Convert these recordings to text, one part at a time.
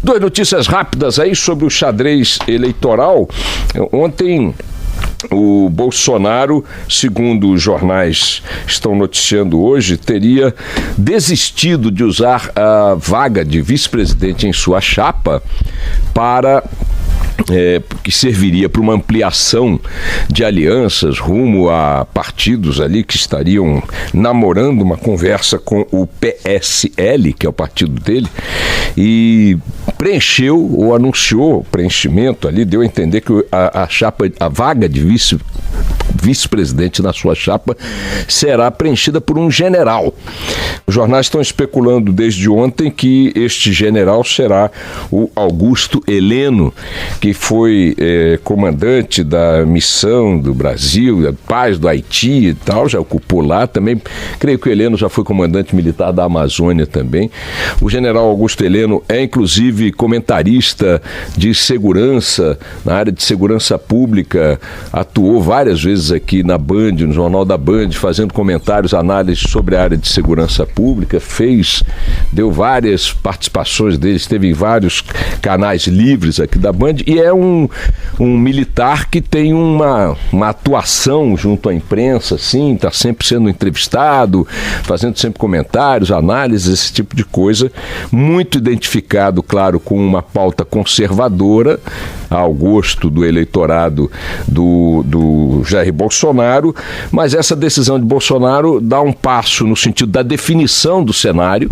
Duas notícias rápidas aí sobre o xadrez eleitoral. Ontem o Bolsonaro, segundo os jornais estão noticiando hoje, teria desistido de usar a vaga de vice-presidente em sua chapa para... que serviria para uma ampliação de alianças rumo a partidos ali que estariam namorando uma conversa com o PSL, que é o partido dele, e preencheu ou anunciou o preenchimento ali, deu a entender que a vaga de vice-presidente na sua chapa será preenchida por um general. Os jornais estão especulando desde ontem que este general será o Augusto Heleno, que foi comandante da missão do Brasil, da paz do Haiti e tal, já ocupou lá também. Creio que o Heleno já foi comandante militar da Amazônia também. O general Augusto Heleno é inclusive comentarista de segurança, na área de segurança pública, atuou várias vezes aqui na Band, no Jornal da Band, fazendo comentários, análises sobre a área de segurança pública, deu várias participações dele, esteve em vários canais livres aqui da Band, e é um militar que tem uma atuação junto à imprensa, assim, está sempre sendo entrevistado, fazendo sempre comentários, análises, esse tipo de coisa, muito identificado, claro, com uma pauta conservadora, ao gosto do eleitorado do Jair Bolsonaro, mas essa decisão de Bolsonaro dá um passo no sentido da definição do cenário,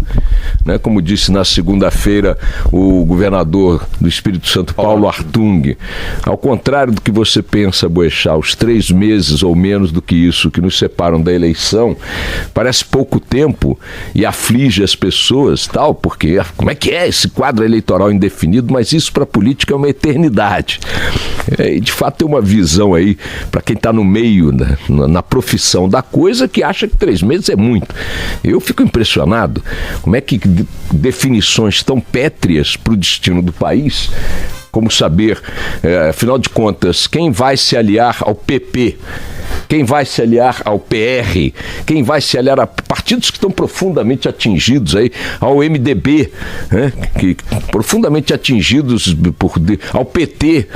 né? Como disse na segunda-feira o governador do Espírito Santo, Paulo Artung, ao contrário do que você pensa, Boechat, os 3 meses ou menos do que isso que nos separam da eleição, parece pouco tempo e aflige as pessoas, tal, porque como é que é esse quadro eleitoral indefinido, mas isso para a política é uma eternidade. E de fato tem uma visão aí, para quem está no meio, na profissão da coisa, que acha que 3 meses é muito. Eu fico impressionado como é que definições tão pétreas para o destino do país, como saber, afinal de contas, quem vai se aliar ao PP, quem vai se aliar ao PR, quem vai se aliar a partidos que estão profundamente atingidos aí, ao MDB, né, que profundamente atingidos ao PT,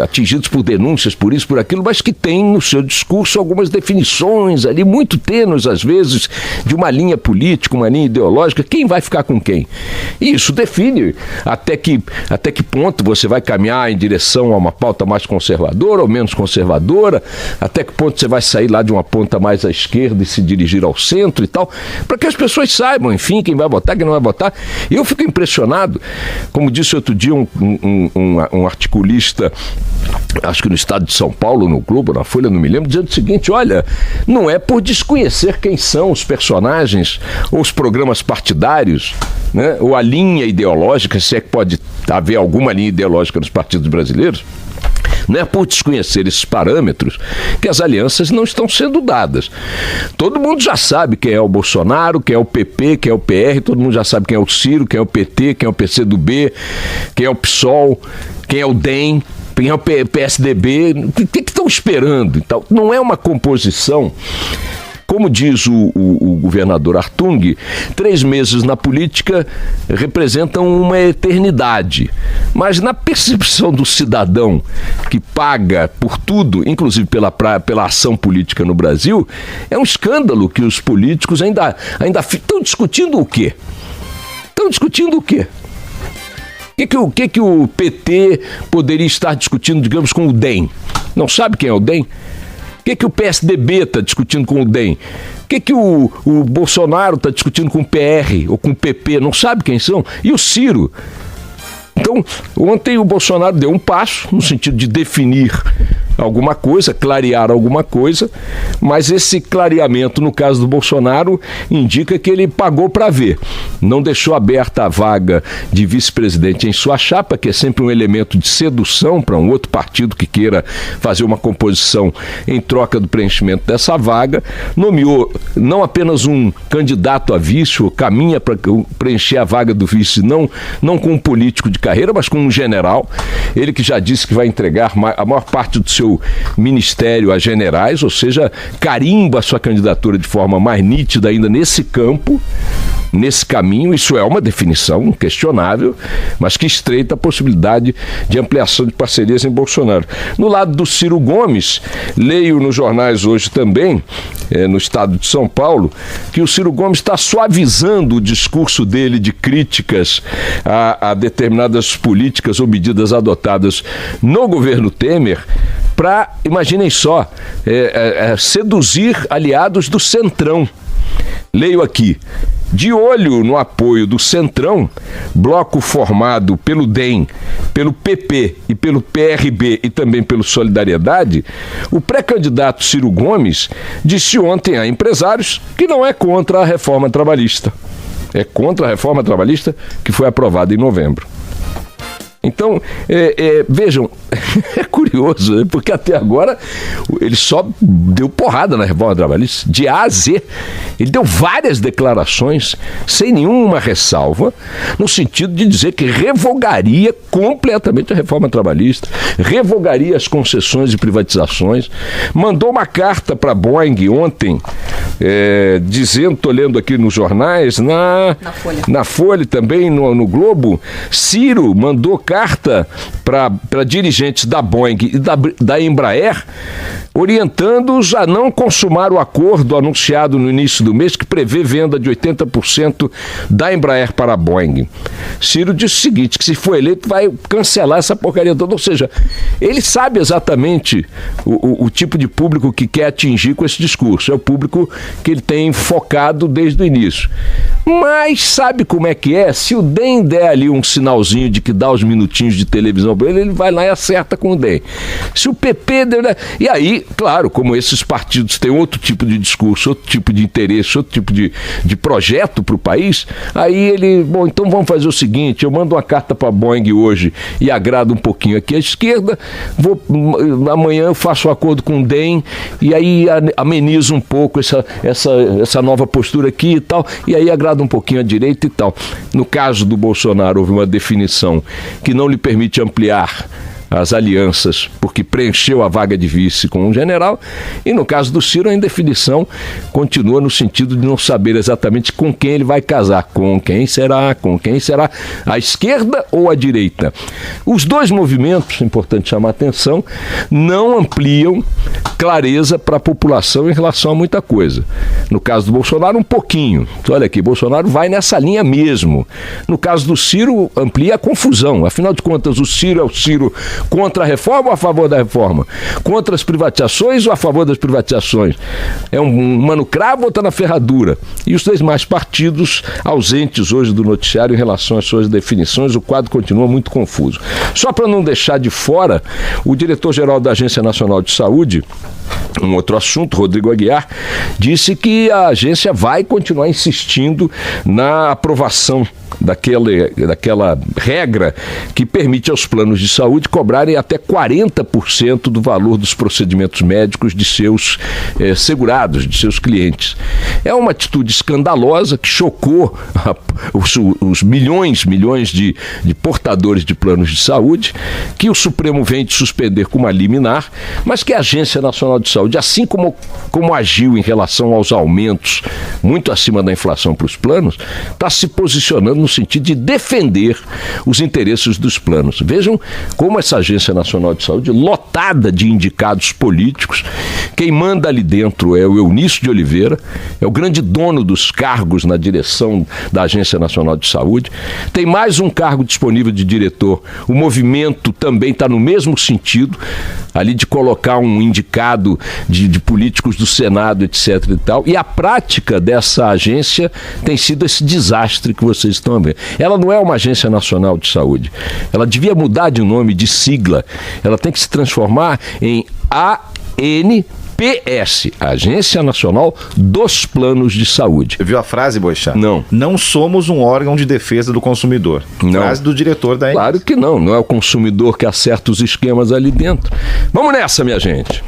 atingidos por denúncias, por isso, por aquilo, mas que tem no seu discurso algumas definições ali, muito tênues às vezes, de uma linha política, uma linha ideológica, quem vai ficar com quem? E isso define até que ponto você vai caminhar em direção a uma pauta mais conservadora ou menos conservadora, até que ponto você vai sair lá de uma ponta mais à esquerda e se dirigir ao centro e tal, para que as pessoas saibam, enfim, quem vai votar, quem não vai votar. E eu fico impressionado, como disse outro dia um articulista, acho que no estado de São Paulo, no Globo, na Folha, não me lembro, dizendo o seguinte: olha, não é por desconhecer quem são os personagens ou os programas partidários, né, ou a linha ideológica, se é que pode haver alguma linha ideológica nos partidos brasileiros, não é por desconhecer esses parâmetros que as alianças não estão sendo dadas. Todo mundo já sabe quem é o Bolsonaro, quem é o PP, quem é o PR, todo mundo já sabe quem é o Ciro, quem é o PT, quem é o PCdoB, quem é o PSOL, quem é o DEM, quem é o PSDB, o que estão esperando? Então, não é uma composição. Como diz o governador Artung, 3 meses na política representam uma eternidade. Mas na percepção do cidadão que paga por tudo, inclusive pela ação política no Brasil, é um escândalo que os políticos ainda estão discutindo o quê? Estão discutindo o quê? O que o PT poderia estar discutindo, digamos, com o DEM? Não sabe quem é o DEM? O que o PSDB está discutindo com o DEM? O que o Bolsonaro está discutindo com o PR ou com o PP? Não sabe quem são? E o Ciro? Então, ontem o Bolsonaro deu um passo no sentido de definir alguma coisa, clarear alguma coisa, mas esse clareamento, no caso do Bolsonaro, indica que ele pagou para ver. Não deixou aberta a vaga de vice-presidente em sua chapa, que é sempre um elemento de sedução para um outro partido que queira fazer uma composição em troca do preenchimento dessa vaga. Nomeou não apenas um candidato a vice, ou caminha para preencher a vaga do vice, não com um político de carreira, mas com um general. Ele que já disse que vai entregar a maior parte do seu ministério a generais, ou seja, carimba a sua candidatura de forma mais nítida ainda nesse campo. nesse caminho. Isso é uma definição questionável, mas que estreita a possibilidade de ampliação de parcerias em Bolsonaro. No lado do Ciro Gomes, leio nos jornais hoje também, no estado de São Paulo, que o Ciro Gomes está suavizando o discurso dele de críticas a determinadas políticas ou medidas adotadas no governo Temer para, imaginem só, seduzir aliados do Centrão. Leio aqui: de olho no apoio do Centrão, bloco formado pelo DEM, pelo PP e pelo PRB e também pelo Solidariedade, o pré-candidato Ciro Gomes disse ontem a empresários que não é contra a reforma trabalhista. É contra a reforma trabalhista que foi aprovada em novembro. Então, vejam, é curioso, né? Porque até agora ele só deu porrada na reforma trabalhista, de A a Z. Ele deu várias declarações, sem nenhuma ressalva, no sentido de dizer que revogaria completamente a reforma trabalhista, revogaria as concessões e privatizações. Mandou uma carta para a Boeing ontem, dizendo, estou lendo aqui nos jornais, na Folha também, no Globo, Ciro mandou carta para dirigentes da Boeing e da Embraer, orientando-os a não consumar o acordo anunciado no início do mês, que prevê venda de 80% da Embraer para a Boeing. Ciro disse o seguinte, que se for eleito vai cancelar essa porcaria toda, ou seja, ele sabe exatamente o tipo de público que quer atingir com esse discurso, é o público que ele tem focado desde o início. Mas sabe como é que é? Se o DEM der ali um sinalzinho de que dá os minutinhos de televisão para ele, ele vai lá e acerta com o DEM. Se o PP der... E aí, claro, como esses partidos têm outro tipo de discurso, outro tipo de interesse, outro tipo de projeto para o país, aí ele... Bom, então vamos fazer o seguinte, eu mando uma carta para a Boeing hoje e agrado um pouquinho aqui à esquerda, amanhã eu faço um acordo com o DEM e aí amenizo um pouco essa nova postura aqui e tal, e aí agrada um pouquinho à direita e tal. No caso do Bolsonaro, houve uma definição que não lhe permite ampliar as alianças, porque preencheu a vaga de vice com um general, e no caso do Ciro a indefinição continua no sentido de não saber exatamente com quem ele vai casar, com quem será, a esquerda ou a direita. Os dois movimentos, importante chamar a atenção, não ampliam clareza para a população em relação a muita coisa. No caso do Bolsonaro, um pouquinho. Então, olha aqui, Bolsonaro vai nessa linha mesmo. No caso do Ciro, amplia a confusão. Afinal de contas, o Ciro é o Ciro contra a reforma ou a favor da reforma? Contra as privatizações ou a favor das privatizações? É um mano cravo ou está na ferradura? E os demais partidos ausentes hoje do noticiário em relação às suas definições, o quadro continua muito confuso. Só para não deixar de fora, o diretor-geral da Agência Nacional de Saúde, um outro assunto, Rodrigo Aguiar, disse que a agência vai continuar insistindo na aprovação daquela regra que permite aos planos de saúde cobrarem até 40% do valor dos procedimentos médicos de seus segurados, de seus clientes. É uma atitude escandalosa que chocou os milhões de portadores de planos de saúde, que o Supremo vem de suspender com uma liminar, mas que a Agência Nacional de Saúde, assim como agiu em relação aos aumentos muito acima da inflação para os planos, está se posicionando no sentido de defender os interesses dos planos. Vejam como essa Agência Nacional de Saúde, lotada de indicados políticos, quem manda ali dentro é o Eunício de Oliveira, é o grande dono dos cargos na direção da Agência Nacional de Saúde, tem mais um cargo disponível de diretor, o movimento também está no mesmo sentido, ali de colocar um indicado de políticos do Senado, etc. e tal, e a prática dessa agência tem sido esse desastre que vocês estão vendo. Ela não é uma Agência Nacional de Saúde, ela devia mudar de nome, de sigla, ela tem que se transformar em ANPS, Agência Nacional dos Planos de Saúde. Viu a frase, Boixá? Não. Não somos um órgão de defesa do consumidor. Não. Frase do diretor da ANPS. Claro que não é o consumidor que acerta os esquemas ali dentro. Vamos nessa, minha gente.